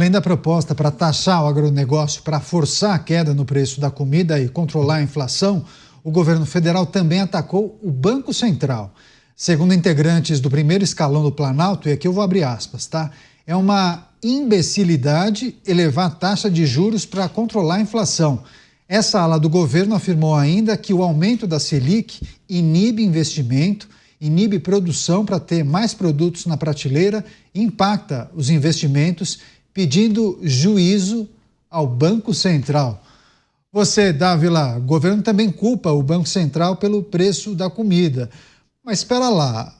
Além da proposta para taxar o agronegócio para forçar a queda no preço da comida e controlar a inflação, o governo federal também atacou o Banco Central. Segundo integrantes do primeiro escalão do Planalto, e aqui eu vou abrir aspas, tá? É uma imbecilidade elevar a taxa de juros para controlar a inflação. Essa ala do governo afirmou ainda que o aumento da Selic inibe investimento, inibe produção para ter mais produtos na prateleira e impacta os investimentos, pedindo juízo ao Banco Central. Você, Dávila, o governo também culpa o Banco Central pelo preço da comida. Mas espera lá,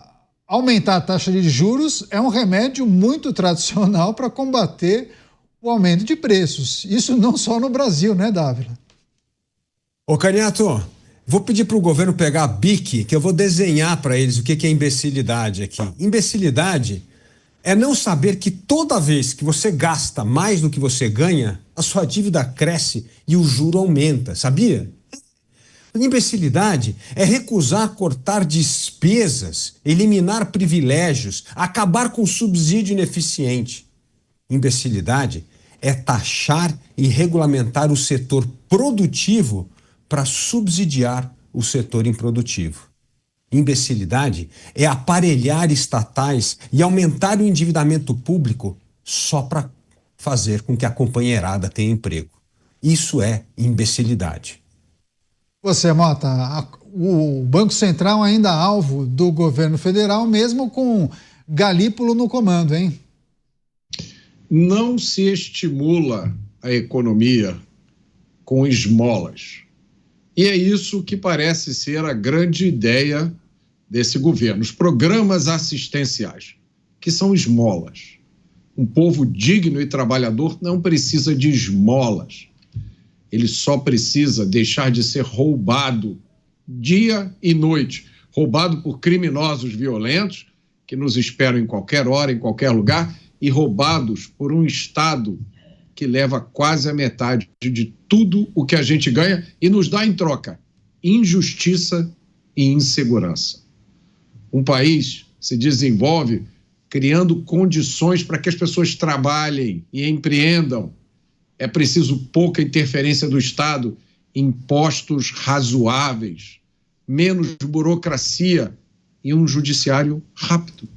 aumentar a taxa de juros é um remédio muito tradicional para combater o aumento de preços. Isso não só no Brasil, né, Dávila? Ô, Caniato, vou pedir para o governo pegar a BIC, que eu vou desenhar para eles o que é imbecilidade aqui. Imbecilidade é não saber que toda vez que você gasta mais do que você ganha, a sua dívida cresce e o juro aumenta, sabia? Imbecilidade é recusar cortar despesas, eliminar privilégios, acabar com o subsídio ineficiente. Imbecilidade é taxar e regulamentar o setor produtivo para subsidiar o setor improdutivo. Imbecilidade é aparelhar estatais e aumentar o endividamento público só para fazer com que a companheirada tenha emprego. Isso é imbecilidade. Você, Mota, o Banco Central ainda alvo do governo federal, mesmo com Galípolo no comando, hein? Não se estimula a economia com esmolas. E é isso que parece ser a grande ideia desse governo. Os programas assistenciais, que são esmolas. Um povo digno e trabalhador não precisa de esmolas. Ele só precisa deixar de ser roubado dia e noite. Roubado por criminosos violentos que nos esperam em qualquer hora, em qualquer lugar, e roubados por um Estado que leva quase a metade de tudo o que a gente ganha e nos dá em troca injustiça e insegurança. Um país se desenvolve criando condições para que as pessoas trabalhem e empreendam. É preciso pouca interferência do Estado, impostos razoáveis, menos burocracia e um judiciário rápido.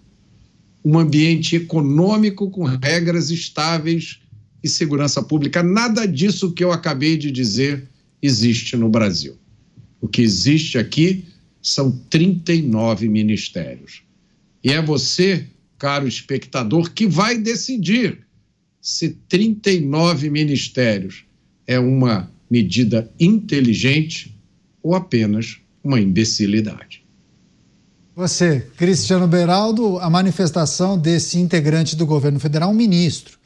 Um ambiente econômico com regras estáveis e segurança pública. Nada disso que eu acabei de dizer existe no Brasil. O que existe aqui são 39 ministérios. E é você, caro espectador, que vai decidir se 39 ministérios é uma medida inteligente ou apenas uma imbecilidade. Você, Cristiano Beraldo, a manifestação desse integrante do governo federal, um ministro,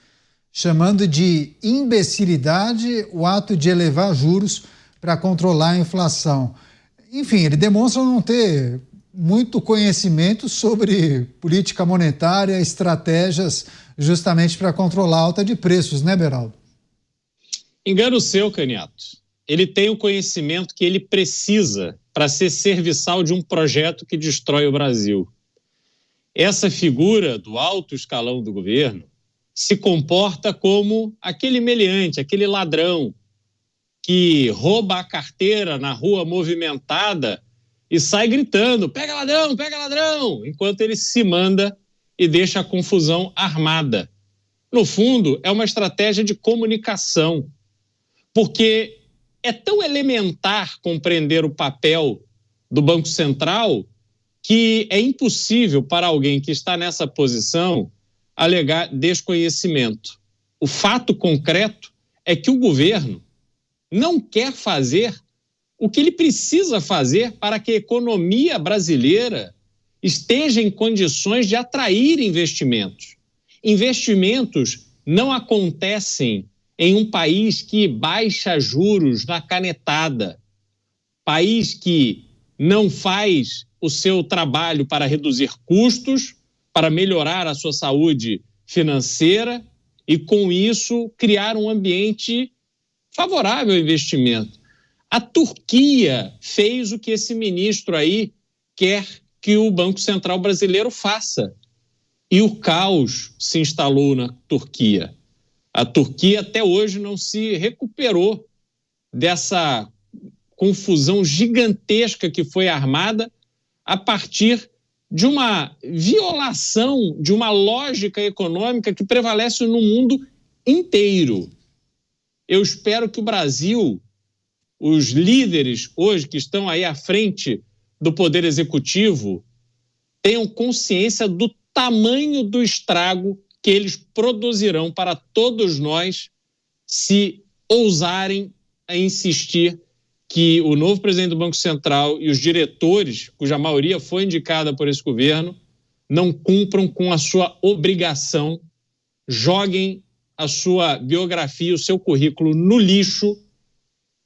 chamando de imbecilidade o ato de elevar juros para controlar a inflação. Enfim, ele demonstra não ter muito conhecimento sobre política monetária, estratégias justamente para controlar a alta de preços, né, Beraldo? Engano seu, Caniato. Ele tem o conhecimento que ele precisa para ser serviçal de um projeto que destrói o Brasil. Essa figura do alto escalão do governo se comporta como aquele meliante, aquele ladrão que rouba a carteira na rua movimentada e sai gritando, pega ladrão, enquanto ele se manda e deixa a confusão armada. No fundo, é uma estratégia de comunicação, porque é tão elementar compreender o papel do Banco Central que é impossível para alguém que está nessa posição alegar desconhecimento. O fato concreto é que o governo não quer fazer o que ele precisa fazer para que a economia brasileira esteja em condições de atrair investimentos. Investimentos não acontecem em um país que baixa juros na canetada, país que não faz o seu trabalho para reduzir custos, para melhorar a sua saúde financeira e, com isso, criar um ambiente favorável ao investimento. A Turquia fez o que esse ministro aí quer que o Banco Central brasileiro faça. E o caos se instalou na Turquia. A Turquia até hoje não se recuperou dessa confusão gigantesca que foi armada a partir de uma violação de uma lógica econômica que prevalece no mundo inteiro. Eu espero que o Brasil, os líderes hoje que estão aí à frente do Poder Executivo, tenham consciência do tamanho do estrago que eles produzirão para todos nós se ousarem a insistir que o novo presidente do Banco Central e os diretores, cuja maioria foi indicada por esse governo, não cumpram com a sua obrigação, joguem a sua biografia, o seu currículo no lixo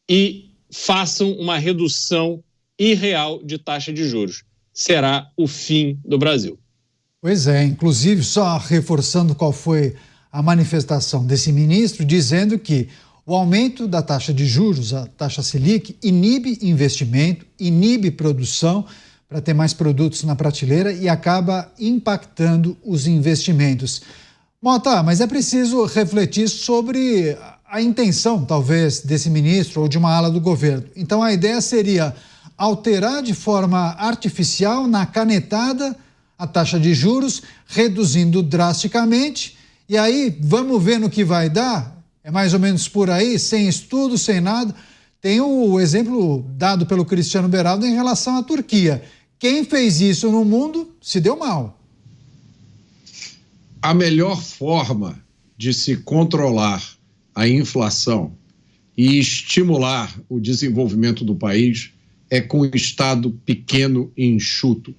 e façam uma redução irreal de taxa de juros. Será o fim do Brasil. Pois é, inclusive, só reforçando qual foi a manifestação desse ministro, dizendo que o aumento da taxa de juros, a taxa Selic, inibe investimento, inibe produção para ter mais produtos na prateleira e acaba impactando os investimentos. Mota, mas é preciso refletir sobre a intenção, talvez, desse ministro ou de uma ala do governo. Então, a ideia seria alterar de forma artificial, na canetada, a taxa de juros, reduzindo drasticamente, e aí vamos ver no que vai dar. É mais ou menos por aí, sem estudo, sem nada. Tem o exemplo dado pelo Cristiano Beraldo em relação à Turquia. Quem fez isso no mundo se deu mal. A melhor forma de se controlar a inflação e estimular o desenvolvimento do país é com um Estado pequeno e enxuto,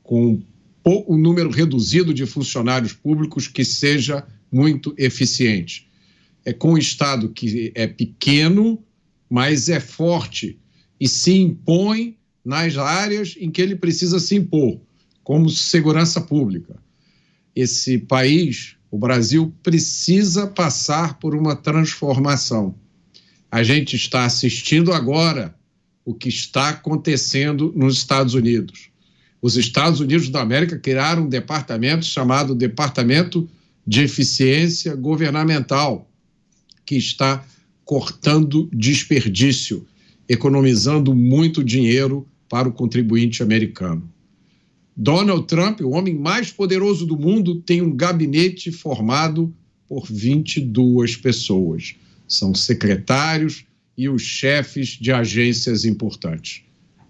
com um número reduzido de funcionários públicos que seja muito eficiente. É com um Estado que é pequeno, mas é forte e se impõe nas áreas em que ele precisa se impor, como segurança pública. Esse país, o Brasil, precisa passar por uma transformação. A gente está assistindo agora o que está acontecendo nos Estados Unidos. Os Estados Unidos da América criaram um departamento chamado Departamento de Eficiência Governamental, que está cortando desperdício, economizando muito dinheiro para o contribuinte americano. Donald Trump, o homem mais poderoso do mundo, tem um gabinete formado por 22 pessoas. São secretários e os chefes de agências importantes.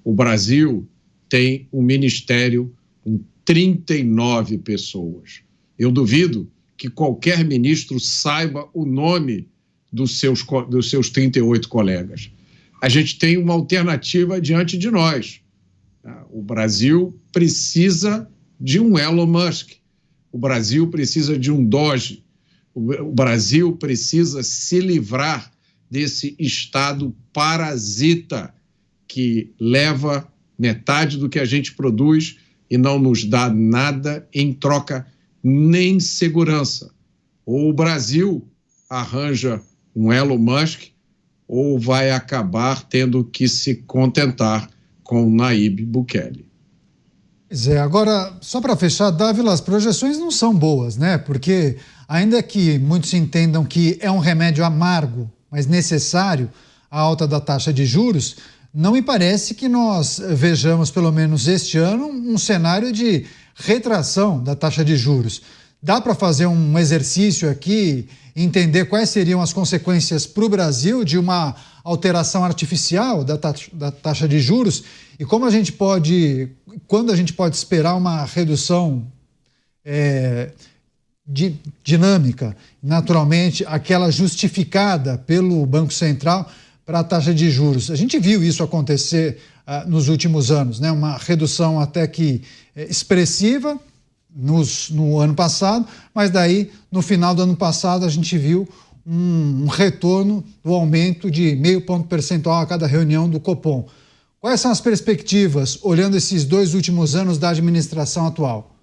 O Brasil tem um ministério com 39 pessoas. Eu duvido que qualquer ministro saiba o nome dos seus 38 colegas. A gente tem uma alternativa diante de nós. O Brasil precisa de um Elon Musk. O Brasil precisa de um Doge. O Brasil precisa se livrar desse Estado parasita que leva metade do que a gente produz e não nos dá nada em troca, nem segurança. Ou o Brasil arranja um Elon Musk ou vai acabar tendo que se contentar com Nayib Bukele. Pois é, agora, só para fechar, Dávila, as projeções não são boas, né? Porque ainda que muitos entendam que é um remédio amargo, mas necessário, a alta da taxa de juros, não me parece que nós vejamos, pelo menos este ano, um cenário de retração da taxa de juros. Dá para fazer um exercício aqui, entender quais seriam as consequências para o Brasil de uma alteração artificial da taxa de juros e quando a gente pode esperar uma redução dinâmica, naturalmente, aquela justificada pelo Banco Central para a taxa de juros. A gente viu isso acontecer nos últimos anos, né? Uma redução até que expressiva no ano passado, mas daí, no final do ano passado, a gente viu um retorno do aumento de 0,5 ponto percentual a cada reunião do Copom. Quais são as perspectivas, olhando esses 2 últimos anos da administração atual?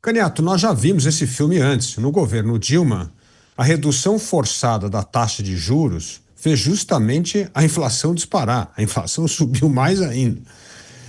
Caniato, nós já vimos esse filme antes. No governo Dilma, a redução forçada da taxa de juros fez justamente a inflação disparar. A inflação subiu mais ainda.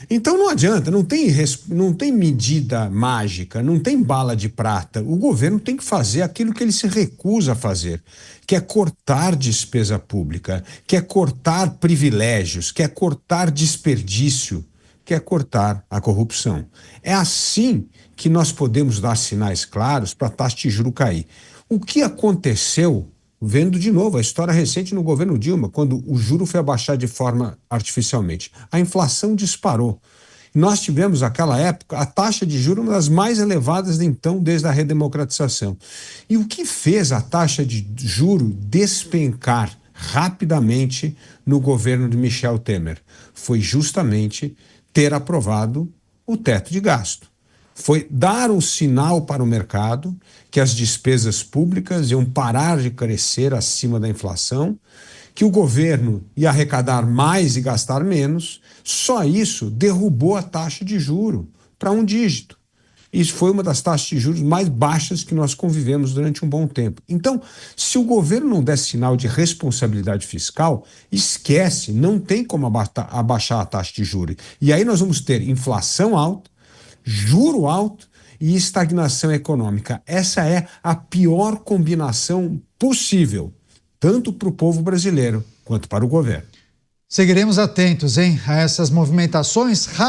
Então não adianta, não tem medida mágica, não tem bala de prata. O governo tem que fazer aquilo que ele se recusa a fazer, que é cortar despesa pública, que é cortar privilégios, que é cortar desperdício, que é cortar a corrupção. É assim que nós podemos dar sinais claros para a taxa de juros cair. O que aconteceu, vendo de novo a história recente no governo Dilma, quando o juro foi abaixado de forma artificialmente, a inflação disparou. Nós tivemos, naquela época, a taxa de juros uma das mais elevadas de então, desde a redemocratização. E o que fez a taxa de juro despencar rapidamente no governo de Michel Temer? Foi justamente ter aprovado o teto de gasto. Foi dar um sinal para o mercado que as despesas públicas iam parar de crescer acima da inflação, que o governo ia arrecadar mais e gastar menos. Só isso derrubou a taxa de juro para um dígito. Isso foi uma das taxas de juros mais baixas que nós convivemos durante um bom tempo. Então, se o governo não der sinal de responsabilidade fiscal, esquece, não tem como abaixar a taxa de juros. E aí nós vamos ter inflação alta, juro alto e estagnação econômica. Essa é a pior combinação possível, tanto para o povo brasileiro quanto para o governo. Seguiremos atentos, a essas movimentações.